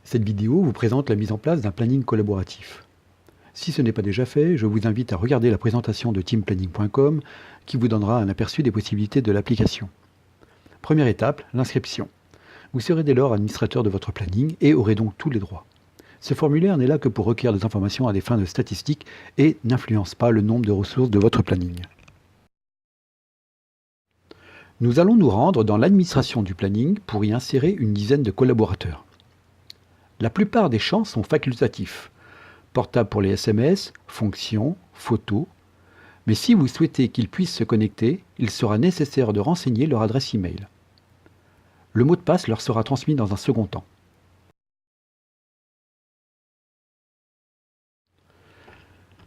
Cette vidéo vous présente la mise en place d'un planning collaboratif. Si ce n'est pas déjà fait, je vous invite à regarder la présentation de teamplanning.com qui vous donnera un aperçu des possibilités de l'application. Première étape, l'inscription. Vous serez dès lors administrateur de votre planning et aurez donc tous les droits. Ce formulaire n'est là que pour recueillir des informations à des fins de statistiques et n'influence pas le nombre de ressources de votre planning. Nous allons nous rendre dans l'administration du planning pour y insérer une dizaine de collaborateurs. La plupart des champs sont facultatifs. Portable pour les SMS, fonctions, photos. Mais si vous souhaitez qu'ils puissent se connecter, il sera nécessaire de renseigner leur adresse email. Le mot de passe leur sera transmis dans un second temps.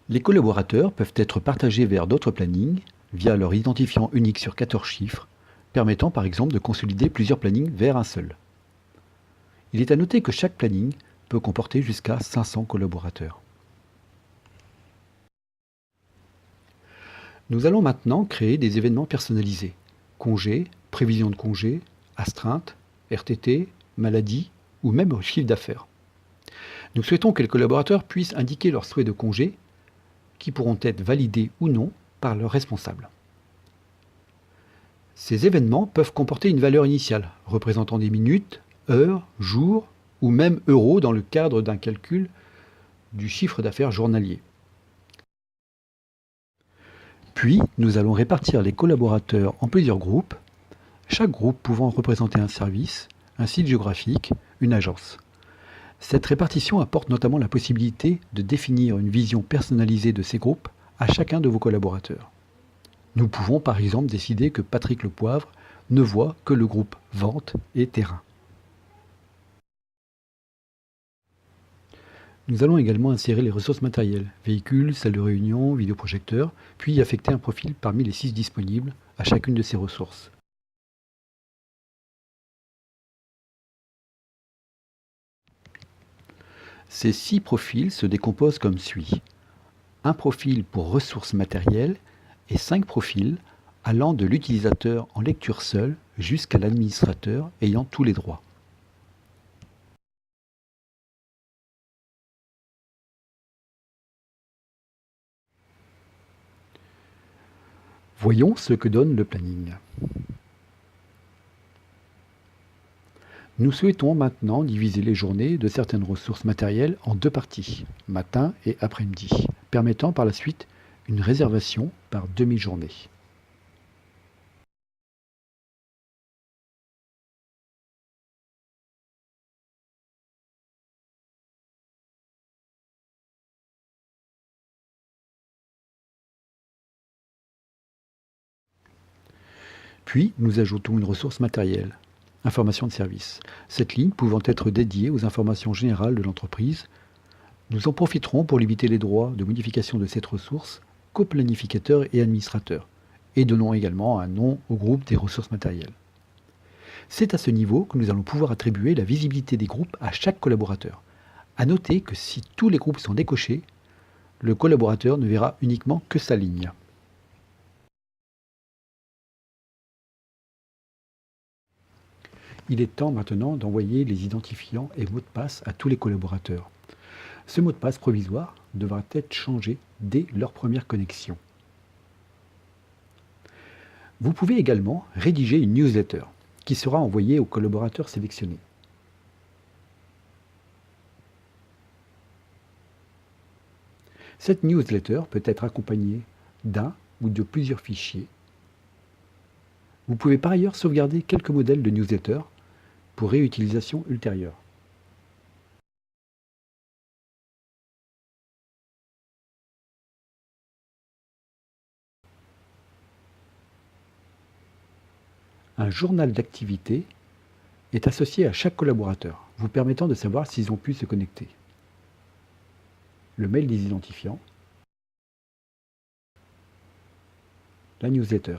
Les collaborateurs peuvent être partagés vers d'autres plannings via leur identifiant unique sur 14 chiffres, permettant par exemple de consolider plusieurs plannings vers un seul. Il est à noter que chaque planning peut comporter jusqu'à 500 collaborateurs. Nous allons maintenant créer des événements personnalisés. Congés, prévision de congés, astreintes, RTT, maladie ou même chiffre d'affaires. Nous souhaitons que les collaborateurs puissent indiquer leurs souhaits de congés qui pourront être validés ou non par leur responsable. Ces événements peuvent comporter une valeur initiale, représentant des minutes, heures, jours ou même euros dans le cadre d'un calcul du chiffre d'affaires journalier. Puis, nous allons répartir les collaborateurs en plusieurs groupes, chaque groupe pouvant représenter un service, un site géographique, une agence. Cette répartition apporte notamment la possibilité de définir une vision personnalisée de ces groupes à chacun de vos collaborateurs. Nous pouvons par exemple décider que Patrick Lepoivre ne voit que le groupe Vente et Terrain. Nous allons également insérer les ressources matérielles, véhicules, salle de réunion, vidéoprojecteur, puis y affecter un profil parmi les 6 disponibles à chacune de ces ressources. Ces 6 profils se décomposent comme suit. Un profil pour ressources matérielles et 5 profils allant de l'utilisateur en lecture seule jusqu'à l'administrateur ayant tous les droits. Voyons ce que donne le planning. Nous souhaitons maintenant diviser les journées de certaines ressources matérielles en 2 parties, matin et après-midi, permettant par la suite une réservation par demi-journée. Puis, nous ajoutons une ressource matérielle, information de service. Cette ligne pouvant être dédiée aux informations générales de l'entreprise, nous en profiterons pour limiter les droits de modification de cette ressource qu'aux planificateurs et administrateurs, et donnons également un nom au groupe des ressources matérielles. C'est à ce niveau que nous allons pouvoir attribuer la visibilité des groupes à chaque collaborateur. À noter que si tous les groupes sont décochés, le collaborateur ne verra uniquement que sa ligne. Il est temps maintenant d'envoyer les identifiants et mots de passe à tous les collaborateurs. Ce mot de passe provisoire devra être changé dès leur première connexion. Vous pouvez également rédiger une newsletter qui sera envoyée aux collaborateurs sélectionnés. Cette newsletter peut être accompagnée d'un ou de plusieurs fichiers. Vous pouvez par ailleurs sauvegarder quelques modèles de newsletter pour réutilisation ultérieure. Un journal d'activité est associé à chaque collaborateur, vous permettant de savoir s'ils ont pu se connecter. Le mail des identifiants, la newsletter.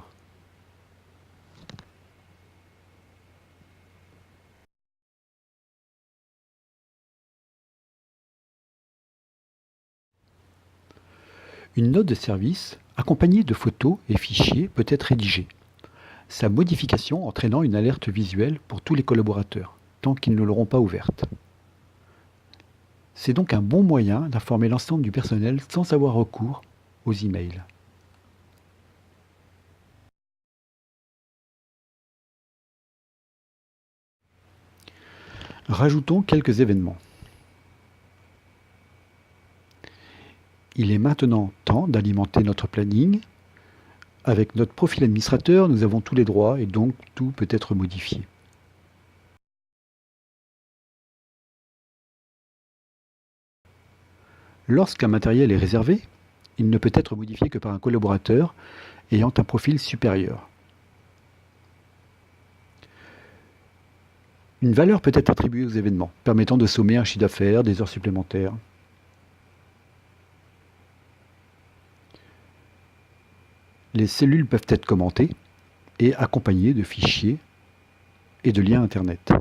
Une note de service accompagnée de photos et fichiers peut être rédigée. Sa modification entraînant une alerte visuelle pour tous les collaborateurs, tant qu'ils ne l'auront pas ouverte. C'est donc un bon moyen d'informer l'ensemble du personnel sans avoir recours aux emails. Rajoutons quelques événements. Il est maintenant temps d'alimenter notre planning. Avec notre profil administrateur, nous avons tous les droits et donc tout peut être modifié. Lorsqu'un matériel est réservé, il ne peut être modifié que par un collaborateur ayant un profil supérieur. Une valeur peut être attribuée aux événements, permettant de sommer un chiffre d'affaires, des heures supplémentaires. Les cellules peuvent être commentées et accompagnées de fichiers et de liens Internet.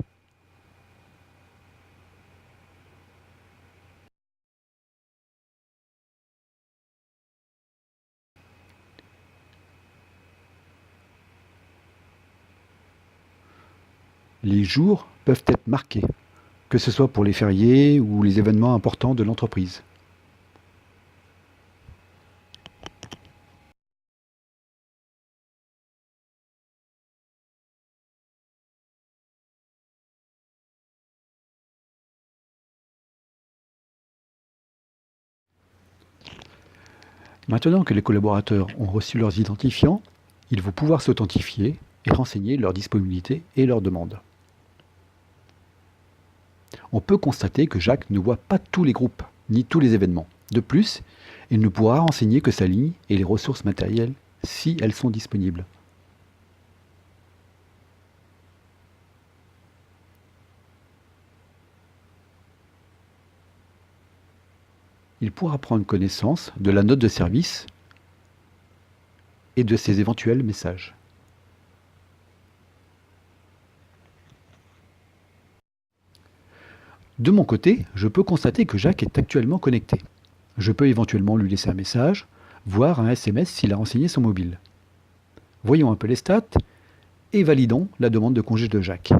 Les jours peuvent être marqués, que ce soit pour les fériés ou les événements importants de l'entreprise. Maintenant que les collaborateurs ont reçu leurs identifiants, ils vont pouvoir s'authentifier et renseigner leur disponibilité et leurs demandes. On peut constater que Jacques ne voit pas tous les groupes, ni tous les événements. De plus, il ne pourra renseigner que sa ligne et les ressources matérielles si elles sont disponibles. Il pourra prendre connaissance de la note de service et de ses éventuels messages. De mon côté, je peux constater que Jacques est actuellement connecté. Je peux éventuellement lui laisser un message, voire un SMS s'il a renseigné son mobile. Voyons un peu les stats et validons la demande de congé de Jacques.